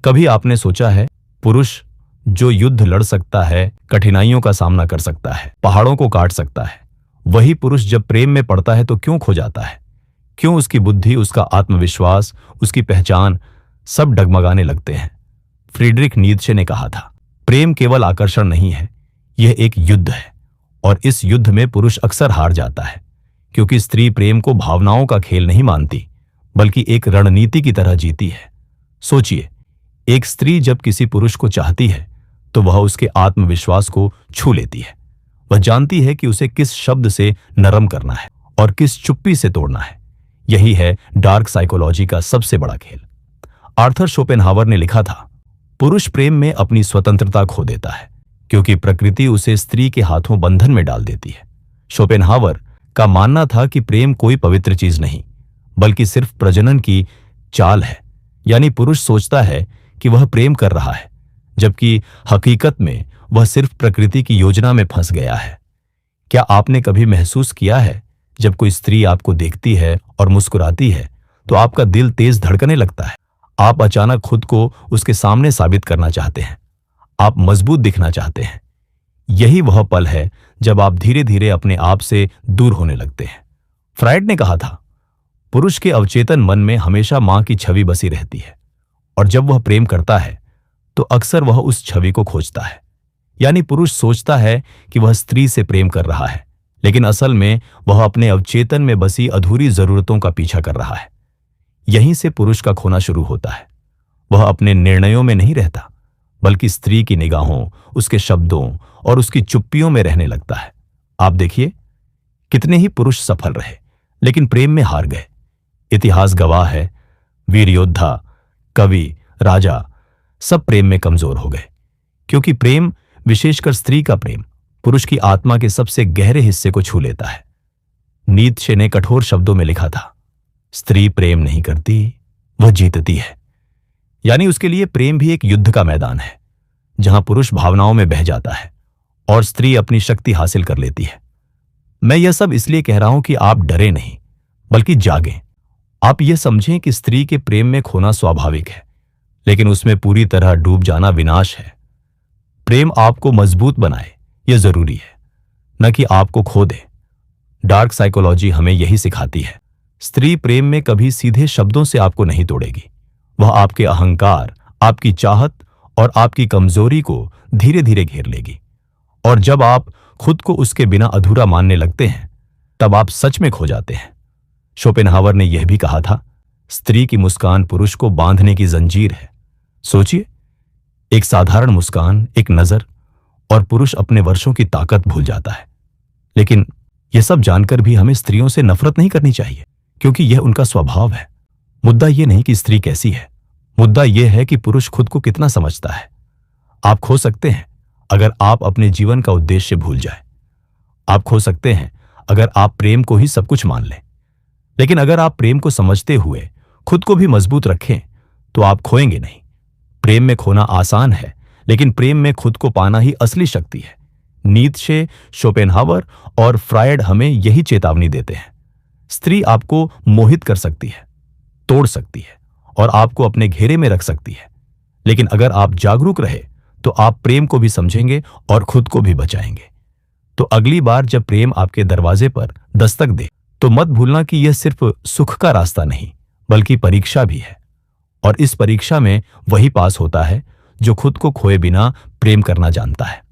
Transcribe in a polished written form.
कभी आपने सोचा है, पुरुष जो युद्ध लड़ सकता है, कठिनाइयों का सामना कर सकता है, पहाड़ों को काट सकता है, वही पुरुष जब प्रेम में पड़ता है तो क्यों खो जाता है? क्यों उसकी बुद्धि, उसका आत्मविश्वास, उसकी पहचान सब डगमगाने लगते हैं? फ्रीडरिख नीत्शे ने कहा था, प्रेम केवल आकर्षण नहीं है, यह एक युद्ध है। और इस युद्ध में पुरुष अक्सर हार जाता है, क्योंकि स्त्री प्रेम को भावनाओं का खेल नहीं मानती, बल्कि एक रणनीति की तरह जीती है। सोचिए, एक स्त्री जब किसी पुरुष को चाहती है तो वह उसके आत्मविश्वास को छू लेती है। वह जानती है कि उसे किस शब्द से नरम करना है और किस चुप्पी से तोड़ना है। यही है डार्क साइकोलॉजी का सबसे बड़ा खेल। आर्थर शोपेनहावर ने लिखा था, पुरुष प्रेम में अपनी स्वतंत्रता खो देता है, क्योंकि प्रकृति उसे स्त्री के हाथों बंधन में डाल देती है। शोपेनहावर का मानना था कि प्रेम कोई पवित्र चीज नहीं, बल्कि सिर्फ प्रजनन की चाल है। यानी पुरुष सोचता है कि वह प्रेम कर रहा है, जबकि हकीकत में वह सिर्फ प्रकृति की योजना में फंस गया है। क्या आपने कभी महसूस किया है, जब कोई स्त्री आपको देखती है और मुस्कुराती है तो आपका दिल तेज धड़कने लगता है? आप अचानक खुद को उसके सामने साबित करना चाहते हैं, आप मजबूत दिखना चाहते हैं। यही वह पल है जब आप धीरे धीरे अपने आप से दूर होने लगते हैं। फ्रायड ने कहा था, पुरुष के अवचेतन मन में हमेशा मां की छवि बसी रहती है, और जब वह प्रेम करता है तो अक्सर वह उस छवि को खोजता है। यानी पुरुष सोचता है कि वह स्त्री से प्रेम कर रहा है, लेकिन असल में वह अपने अवचेतन में बसी अधूरी जरूरतों का पीछा कर रहा है। यहीं से पुरुष का खोना शुरू होता है। वह अपने निर्णयों में नहीं रहता, बल्कि स्त्री की निगाहों, उसके शब्दों और उसकी चुप्पियों में रहने लगता है। आप देखिए, कितने ही पुरुष सफल रहे, लेकिन प्रेम में हार गए। इतिहास गवाह है, वीर योद्धा, कवि, राजा सब प्रेम में कमजोर हो गए, क्योंकि प्रेम, विशेषकर स्त्री का प्रेम, पुरुष की आत्मा के सबसे गहरे हिस्से को छू लेता है। नीत्शे ने कठोर शब्दों में लिखा था, स्त्री प्रेम नहीं करती, वह जीतती है। यानी उसके लिए प्रेम भी एक युद्ध का मैदान है, जहां पुरुष भावनाओं में बह जाता है और स्त्री अपनी शक्ति हासिल कर लेती है। मैं यह सब इसलिए कह रहा हूं कि आप डरे नहीं, बल्कि जागें। आप यह समझें कि स्त्री के प्रेम में खोना स्वाभाविक है, लेकिन उसमें पूरी तरह डूब जाना विनाश है। प्रेम आपको मजबूत बनाए, यह जरूरी है, न कि आपको खो दे। डार्क साइकोलॉजी हमें यही सिखाती है। स्त्री प्रेम में कभी सीधे शब्दों से आपको नहीं तोड़ेगी। वह आपके अहंकार, आपकी चाहत और आपकी कमजोरी को धीरे धीरे घेर लेगी। और जब आप खुद को उसके बिना अधूरा मानने लगते हैं, तब आप सच में खो जाते हैं। शोपेनहावर ने यह भी कहा था, स्त्री की मुस्कान पुरुष को बांधने की जंजीर है। सोचिए, एक साधारण मुस्कान, एक नजर, और पुरुष अपने वर्षों की ताकत भूल जाता है। लेकिन यह सब जानकर भी हमें स्त्रियों से नफरत नहीं करनी चाहिए, क्योंकि यह उनका स्वभाव है। मुद्दा यह नहीं कि स्त्री कैसी है, मुद्दा यह है कि पुरुष खुद को कितना समझता है। आप खो सकते हैं अगर आप अपने जीवन का उद्देश्य भूल जाए। आप खो सकते हैं अगर आप प्रेम को ही सब कुछ मान लें। लेकिन अगर आप प्रेम को समझते हुए खुद को भी मजबूत रखें, तो आप खोएंगे नहीं। प्रेम में खोना आसान है, लेकिन प्रेम में खुद को पाना ही असली शक्ति है। नीत्शे, शोपेनहावर और फ्रायड हमें यही चेतावनी देते हैं। स्त्री आपको मोहित कर सकती है, तोड़ सकती है और आपको अपने घेरे में रख सकती है, लेकिन अगर आप जागरूक रहे तो आप प्रेम को भी समझेंगे और खुद को भी बचाएंगे। तो अगली बार जब प्रेम आपके दरवाजे पर दस्तक दे, तो मत भूलना कि यह सिर्फ सुख का रास्ता नहीं, बल्कि परीक्षा भी है। और इस परीक्षा में वही पास होता है जो खुद को खोए बिना प्रेम करना जानता है।